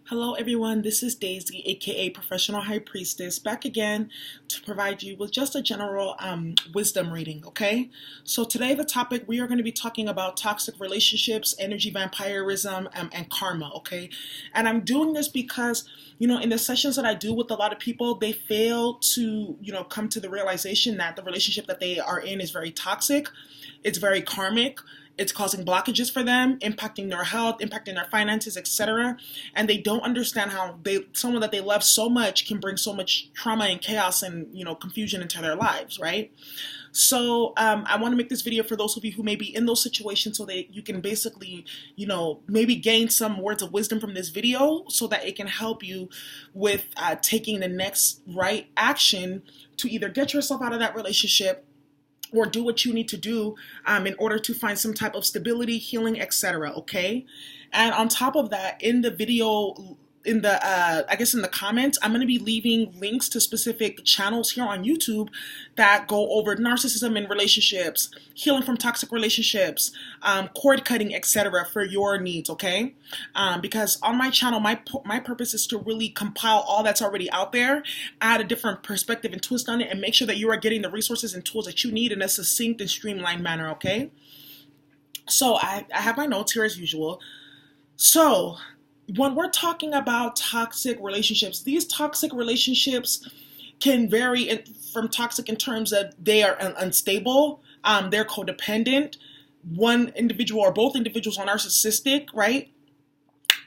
Hello everyone, this is Daisy, aka Professional High Priestess, back again to provide you with just a general wisdom reading, okay? So today the topic, we are going to be talking about toxic relationships, energy vampirism, and karma, okay? And I'm doing this because, in the sessions that I do with a lot of people, they fail to, come to the realization that the relationship that they are in is very toxic, it's very karmic, it's causing blockages for them, impacting their health, impacting their finances, etc. And they don't understand how someone that they love so much can bring so much trauma and chaos and confusion into their lives, right? So I want to make this video for those of you who may be in those situations, so that you can basically, maybe gain some words of wisdom from this video, so that it can help you with taking the next right action to either get yourself out of that relationship or do what you need to do in order to find some type of stability, healing, etc. Okay? And on top of that, in the video, in the comments, I'm going to be leaving links to specific channels here on YouTube that go over narcissism in relationships, healing from toxic relationships, cord cutting, etc. for your needs, okay? Because on my channel, my purpose is to really compile all that's already out there, add a different perspective and twist on it, and make sure that you are getting the resources and tools that you need in a succinct and streamlined manner, okay? So I have my notes here as usual. So when we're talking about toxic relationships, these toxic relationships can vary from toxic in terms of they are unstable, they're codependent, one individual or both individuals are narcissistic, right?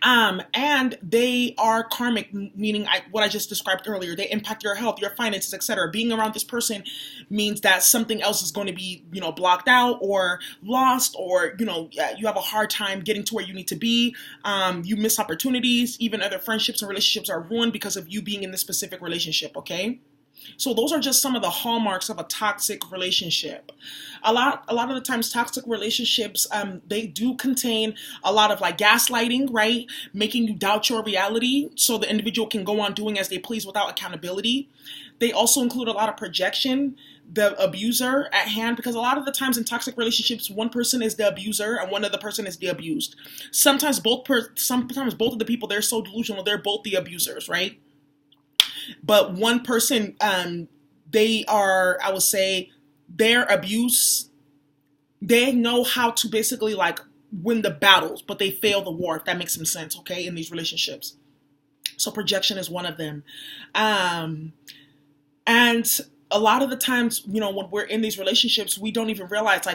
And they are karmic, meaning what I just described earlier. They impact your health, your finances, etc. Being around this person means that something else is going to be, blocked out or lost, or, you have a hard time getting to where you need to be. You miss opportunities. Even other friendships and relationships are ruined because of you being in this specific relationship, okay? So those are just some of the hallmarks of a toxic relationship. A lot of the times, toxic relationships, they do contain a lot of gaslighting, right? Making you doubt your reality so the individual can go on doing as they please without accountability. They also include a lot of projection, the abuser at hand, because a lot of the times in toxic relationships, one person is the abuser and one other person is the abused. Sometimes both of the people, they're so delusional, they're both the abusers, right? But one person, they are, I would say, their abuse, they know how to basically win the battles, but they fail the war, if that makes some sense, okay, in these relationships. So projection is one of them. And a lot of the times, when we're in these relationships, we don't even realize,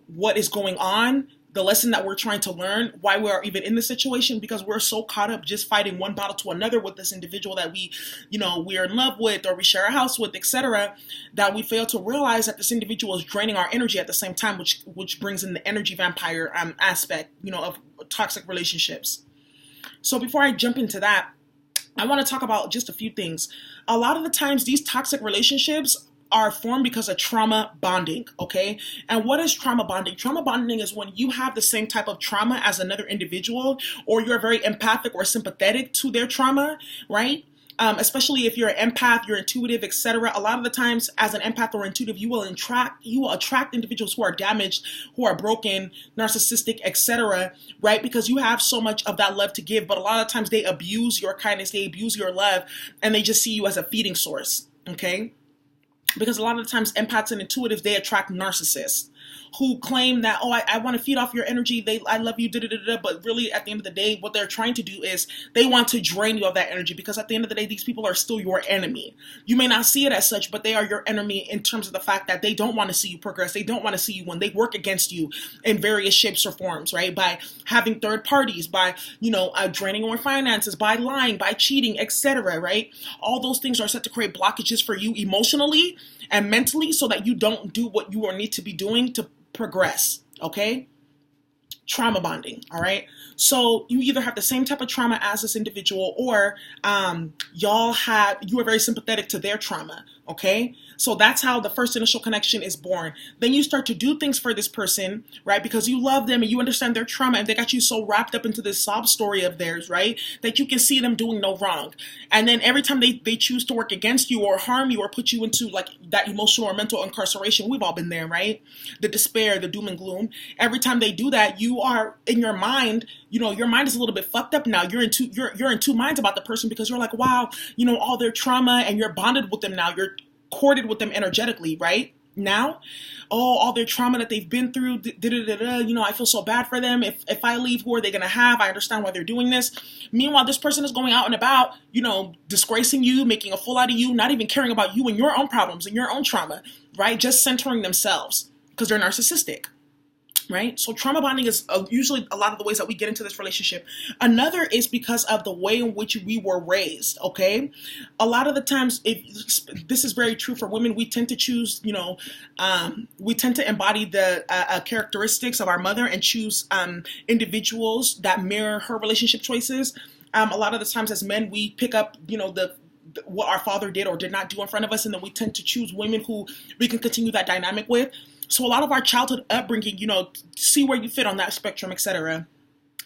what is going on, the lesson that we're trying to learn, why we are even in this situation, because we're so caught up just fighting one battle to another with this individual that we're in love with, or we share a house with, etc., that we fail to realize that this individual is draining our energy at the same time, which brings in the energy vampire aspect, of toxic relationships. So before I jump into that, I want to talk about just a few things. A lot of the times, these toxic relationships are formed because of trauma bonding, okay? And what is trauma bonding? Trauma bonding is when you have the same type of trauma as another individual, or you're very empathic or sympathetic to their trauma, right? Especially if you're an empath, you're intuitive, etc. A lot of the times, as an empath or intuitive, you will attract individuals who are damaged, who are broken, narcissistic, etc. Right? Because you have so much of that love to give, but a lot of times they abuse your kindness, they abuse your love, and they just see you as a feeding source, okay? Because a lot of the times empaths and intuitives, they attract narcissists who claim that, oh, I want to feed off your energy, I love you, but really at the end of the day, what they're trying to do is they want to drain you of that energy, because at the end of the day, these people are still your enemy. You may not see it as such, but they are your enemy in terms of the fact that they don't want to see you progress. They don't want to see you win. They work against you in various shapes or forms, right? By having third parties, by, draining your finances, by lying, by cheating, etc., right? All those things are set to create blockages for you emotionally and mentally, so that you don't do what you need to be doing to progress, okay? Trauma bonding, all right? So you either have the same type of trauma as this individual, or you are very sympathetic to their trauma, okay? So that's how the first initial connection is born. Then you start to do things for this person, right? Because you love them and you understand their trauma, and they got you so wrapped up into this sob story of theirs, right? That you can see them doing no wrong. And then every time they choose to work against you or harm you or put you into that emotional or mental incarceration, we've all been there, right? The despair, the doom and gloom. Every time they do that, you you are in your mind, your mind is a little bit fucked up now. You're in two minds about the person because you're like, wow, all their trauma, and you're bonded with them now. You're corded with them energetically, right? Now, all their trauma that they've been through, I feel so bad for them. If I leave, who are they going to have? I understand why they're doing this. Meanwhile, this person is going out and about, disgracing you, making a fool out of you, not even caring about you and your own problems and your own trauma, right? Just centering themselves because they're narcissistic. Right? So trauma bonding is usually a lot of the ways that we get into this relationship. Another is because of the way in which we were raised, okay? A lot of the times, this is very true for women, we tend to choose, we tend to embody the characteristics of our mother and choose individuals that mirror her relationship choices. A lot of the times as men, we pick up, what our father did or did not do in front of us, and then we tend to choose women who we can continue that dynamic with. So a lot of our childhood upbringing, see where you fit on that spectrum, etc.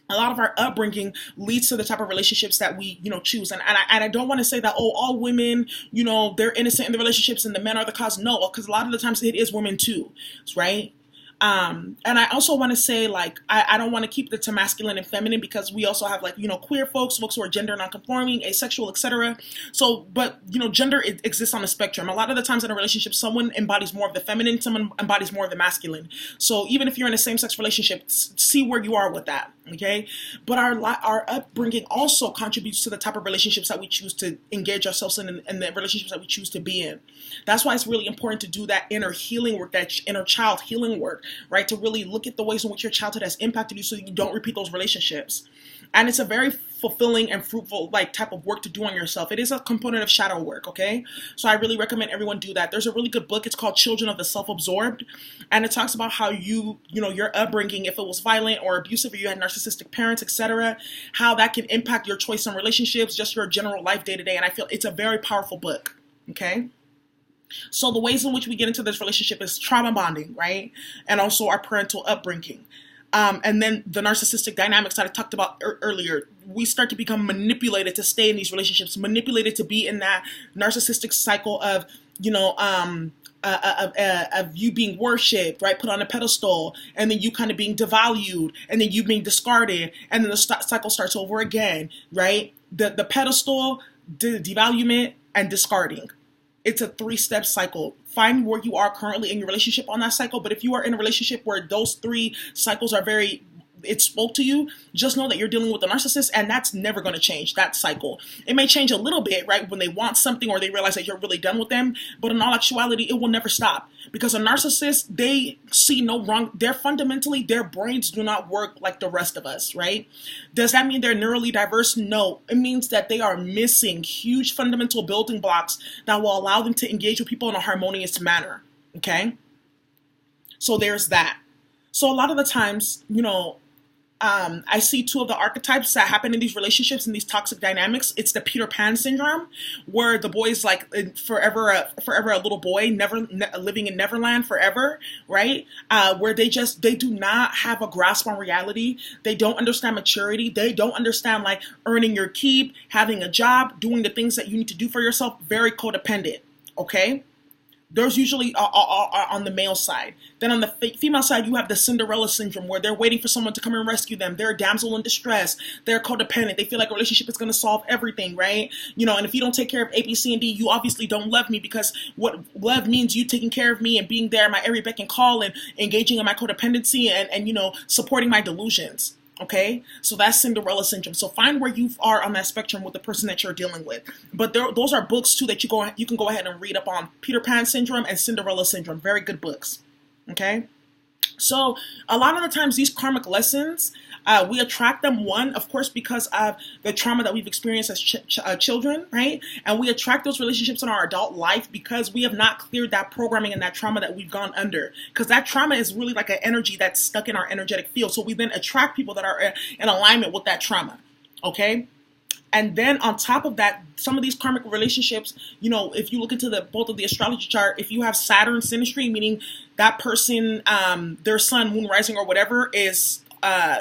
A lot of our upbringing leads to the type of relationships that we, choose. And I don't want to say that, all women, they're innocent in the relationships and the men are the cause. No, because a lot of the times it is women too, right? And I also want to say, I don't want to keep it to masculine and feminine because we also have queer folks who are gender nonconforming, asexual, etc. So, but gender exists on a spectrum. A lot of the times in a relationship, someone embodies more of the feminine, someone embodies more of the masculine. So even if you're in a same-sex relationship, see where you are with that. Okay, but our upbringing also contributes to the type of relationships that we choose to engage ourselves in and the relationships that we choose to be in. That's why it's really important to do that inner healing work, that inner child healing work, right? To really look at the ways in which your childhood has impacted you so you don't repeat those relationships. And it's a very fulfilling and fruitful type of work to do on yourself. It is a component of shadow work, okay? So I really recommend everyone do that. There's a really good book. It's called Children of the Self-Absorbed. And it talks about how your upbringing, if it was violent or abusive, or you had narcissistic parents, etc., how that can impact your choice in relationships, just your general life day to day. And I feel it's a very powerful book, okay? So the ways in which we get into this relationship is trauma bonding, right? And also our parental upbringing. And then the narcissistic dynamics that I talked about earlier. We start to become manipulated to stay in these relationships, manipulated to be in that narcissistic cycle of, of you being worshipped, right? Put on a pedestal, and then you kind of being devalued, and then you being discarded, and then the cycle starts over again, right? The pedestal, the devaluement, and discarding. It's a 3-step cycle. Find where you are currently in your relationship on that cycle. But if you are in a relationship where those 3 cycles are it spoke to you, just know that you're dealing with a narcissist, and that's never going to change, that cycle. It may change a little bit, right, when they want something or they realize that you're really done with them, but in all actuality, it will never stop. Because a narcissist, they see no wrong. Fundamentally, their brains do not work like the rest of us, right? Does that mean they're neurally diverse? No. It means that they are missing huge fundamental building blocks that will allow them to engage with people in a harmonious manner, okay? So there's that. So a lot of the times, I see 2 of the archetypes that happen in these relationships and these toxic dynamics. It's the Peter Pan syndrome, where the boy is forever a little boy, living in Neverland forever, right? Where they do not have a grasp on reality. They don't understand maturity. They don't understand earning your keep, having a job, doing the things that you need to do for yourself. Very codependent, okay? Those usually are on the male side. Then on the female side, you have the Cinderella syndrome, where they're waiting for someone to come and rescue them. They're a damsel in distress. They're codependent. They feel like a relationship is going to solve everything, right? And if you don't take care of A, B, C, and D, you obviously don't love me, because what love means, you taking care of me and being there, my every beck and call, and engaging in my codependency and supporting my delusions. Okay, so that's Cinderella syndrome. So find where you are on that spectrum with the person that you're dealing with. But those are books too that you can go ahead and read up on. Peter Pan syndrome and Cinderella syndrome. Very good books. Okay. So a lot of the times these karmic lessons, we attract them, one, of course, because of the trauma that we've experienced as children, right? And we attract those relationships in our adult life because we have not cleared that programming and that trauma that we've gone under. Because that trauma is really like an energy that's stuck in our energetic field. So we then attract people that are in alignment with that trauma, okay? And then on top of that, some of these karmic relationships, if you look into both of the astrology chart, if you have Saturn synastry, meaning that person, their sun, moon, rising, or whatever is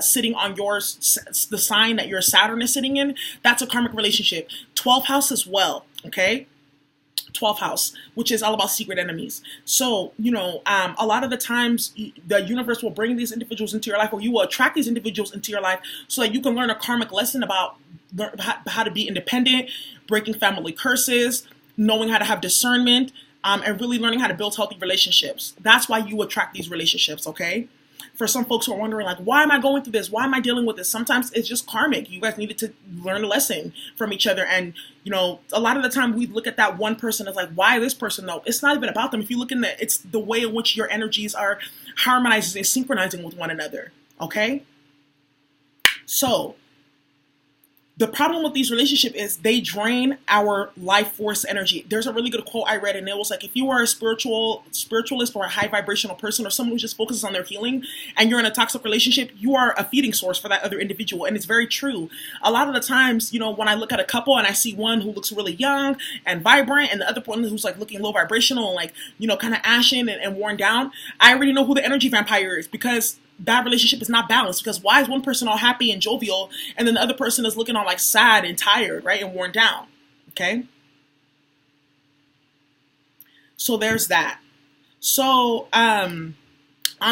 sitting on the sign that your Saturn is sitting in, that's a karmic relationship. 12th house as well, okay? 12th house, which is all about secret enemies. So, a lot of the times the universe will bring these individuals into your life, or you will attract these individuals into your life so that you can learn a karmic lesson about how to be independent, breaking family curses, knowing how to have discernment, and really learning how to build healthy relationships. That's why you attract these relationships, okay? For some folks who are wondering, like, why am I going through this? Why am I dealing with this? Sometimes it's just karmic. You guys needed to learn a lesson from each other. And, a lot of the time we look at that one person as like, why this person though? It's not even about them. If you look in it's the way in which your energies are harmonizing and synchronizing with one another. Okay? So, the problem with these relationships is they drain our life force energy. There's a really good quote I read, and it was like, if you are a spiritualist or a high vibrational person or someone who just focuses on their healing and you're in a toxic relationship, you are a feeding source for that other individual. And it's very true. A lot of the times, when I look at a couple and I see one who looks really young and vibrant and the other one who's like looking low vibrational and like, kind of ashen and worn down, I already know who the energy vampire is, because that relationship is not balanced. Because why is one person all happy and jovial and then the other person is looking all like sad and tired, right, and worn down? Okay, so there's that. So on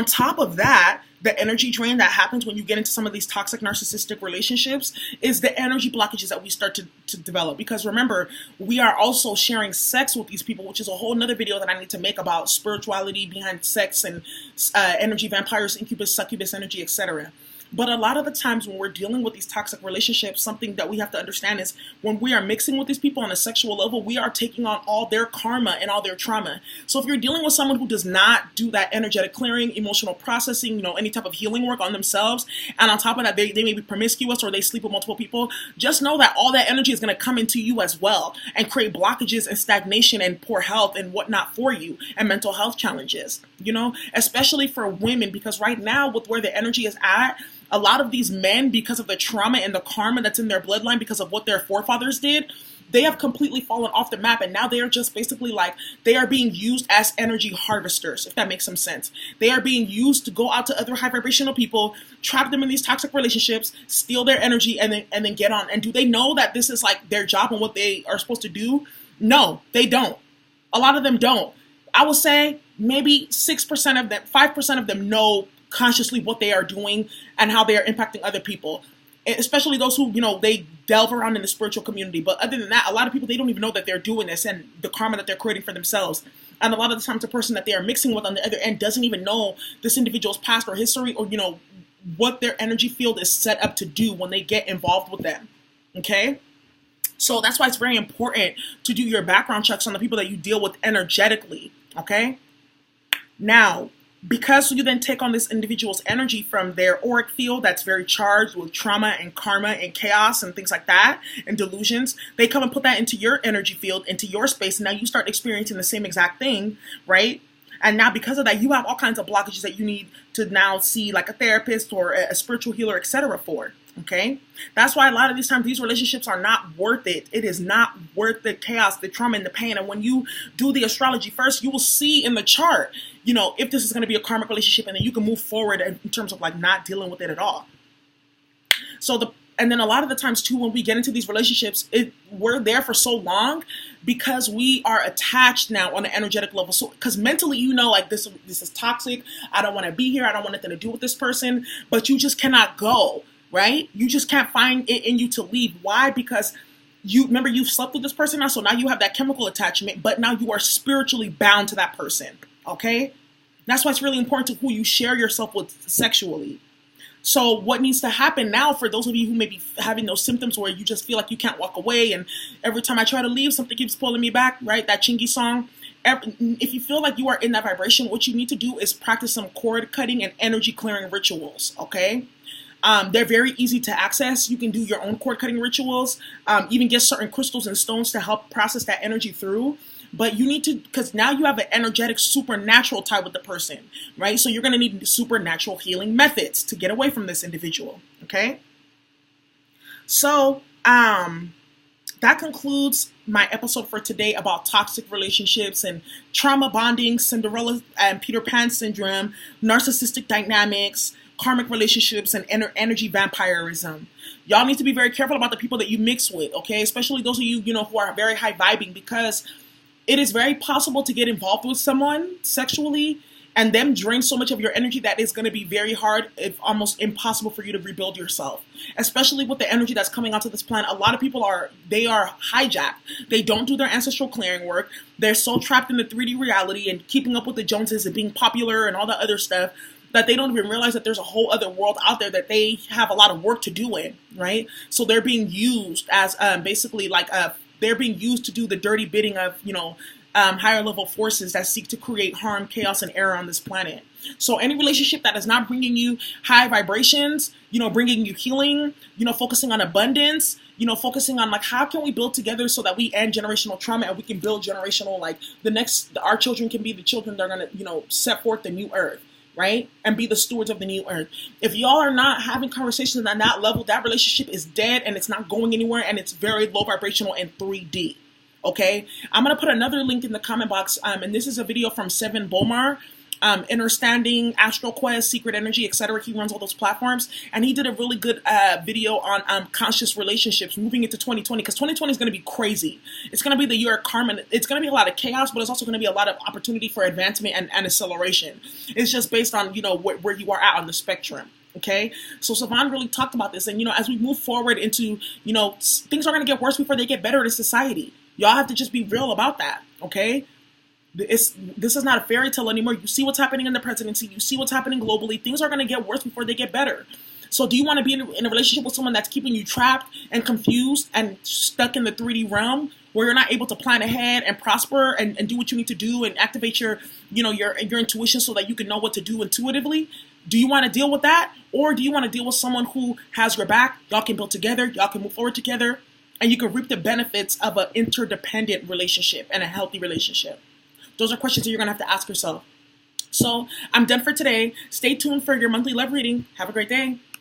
top of that, the energy drain that happens when you get into some of these toxic narcissistic relationships is the energy blockages that we start to develop. Because remember, we are also sharing sex with these people, which is a whole nother video that I need to make about spirituality behind sex and energy vampires, incubus, succubus energy, etc. But a lot of the times when we're dealing with these toxic relationships, something that we have to understand is when we are mixing with these people on a sexual level, we are taking on all their karma and all their trauma. So if you're dealing with someone who does not do that energetic clearing, emotional processing, any type of healing work on themselves, and on top of that, they may be promiscuous or they sleep with multiple people, just know that all that energy is going to come into you as well and create blockages and stagnation and poor health and whatnot for you, and mental health challenges, especially for women, because right now with where the energy is at, a lot of these men, because of the trauma and the karma that's in their bloodline, because of what their forefathers did, they have completely fallen off the map. And now they are just basically like, they are being used as energy harvesters, if that makes some sense. They are being used to go out to other high vibrational people, trap them in these toxic relationships, steal their energy, and then get on. And do they know that this is like their job and what they are supposed to do? No, they don't. A lot of them don't. I would say maybe 6% of them, 5% of them know consciously what they are doing and how they are impacting other people, especially those who, they delve around in the spiritual community. But other than that, a lot of people, they don't even know that they're doing this and the karma that they're creating for themselves. And a lot of the times the person that they are mixing with on the other end doesn't even know this individual's past or history, or, what their energy field is set up to do when they get involved with them. Okay? So that's why it's very important to do your background checks on the people that you deal with energetically. Okay? Now, because you then take on this individual's energy from their auric field that's very charged with trauma and karma and chaos and things like that and delusions, they come and put that into your energy field, into your space, and now you start experiencing the same exact thing, right? And now because of that, you have all kinds of blockages that you need to now see like a therapist or a spiritual healer, etc. for. Okay? That's why a lot of these times these relationships are not worth it. It is not worth the chaos, the trauma, and the pain. And when you do the astrology first, you will see in the chart, if this is going to be a karmic relationship, and then you can move forward in terms of like not dealing with it at all. And then a lot of the times too, when we get into these relationships, we're there for so long because we are attached now on an energetic level. So, because mentally, like this is toxic. I don't want to be here. I don't want anything to do with this person. But you just cannot go, right? You just can't find it in you to leave. Why? Because remember you've slept with this person now, so now you have that chemical attachment. But now you are spiritually bound to that person. Okay, that's why it's really important to who you share yourself with sexually. So what needs to happen now for those of you who may be having those symptoms where you just feel like you can't walk away, and every time I try to leave, something keeps pulling me back, right? That Chingy song. If you feel like you are in that vibration, what you need to do is practice some cord cutting and energy clearing rituals, okay? They're very easy to access. You can do your own cord cutting rituals, even get certain crystals and stones to help process that energy through. But you need to, because now you have an energetic supernatural tie with the person, right? So you're going to need supernatural healing methods to get away from this individual, okay? So that concludes my episode for today about toxic relationships and trauma bonding, Cinderella and Peter Pan syndrome, narcissistic dynamics, karmic relationships, and energy vampirism. Y'all need to be very careful about the people that you mix with, okay? Especially those of you, who are very high vibing, because It is very possible to get involved with someone sexually and them drain so much of your energy that it's going to be very hard, if almost impossible, for you to rebuild yourself. Especially with the energy that's coming onto this planet. A lot of people are hijacked. They don't do their ancestral clearing work. They're so trapped in the 3D reality and keeping up with the Joneses and being popular and all that other stuff that they don't even realize that there's a whole other world out there that they have a lot of work to do in, right? So they're being used as basically like they're being used to do the dirty bidding of, higher level forces that seek to create harm, chaos, and error on this planet. So any relationship that is not bringing you high vibrations, bringing you healing, focusing on abundance, focusing on like, how can we build together so that we end generational trauma and we can build generational, like our children can be the children that are going to, set forth the new earth, right? And be the stewards of the new earth. If y'all are not having conversations on that level, that relationship is dead and it's not going anywhere and it's very low vibrational and 3D. Okay, I'm going to put another link in the comment box, and this is a video from Seven Bomar, Understanding Astral Quest, Secret Energy, etc. He runs all those platforms, and he did a really good video on conscious relationships moving into 2020, because 2020 is going to be crazy. It's going to be the year of karma. It's going to be a lot of chaos, but it's also going to be a lot of opportunity for advancement and acceleration. It's just based on, where you are at on the spectrum. Okay, so Savon really talked about this, and as we move forward into, things are going to get worse before they get better in society. Y'all have to just be real about that, okay? This is not a fairy tale anymore. You see what's happening in the presidency. You see what's happening globally. Things are going to get worse before they get better. So do you want to be in a relationship with someone that's keeping you trapped and confused and stuck in the 3D realm where you're not able to plan ahead and prosper and do what you need to do and activate your intuition so that you can know what to do intuitively? Do you want to deal with that? Or do you want to deal with someone who has your back? Y'all can build together. Y'all can move forward together. And you can reap the benefits of an interdependent relationship and a healthy relationship. Those are questions that you're going to have to ask yourself. So I'm done for today. Stay tuned for your monthly love reading. Have a great day.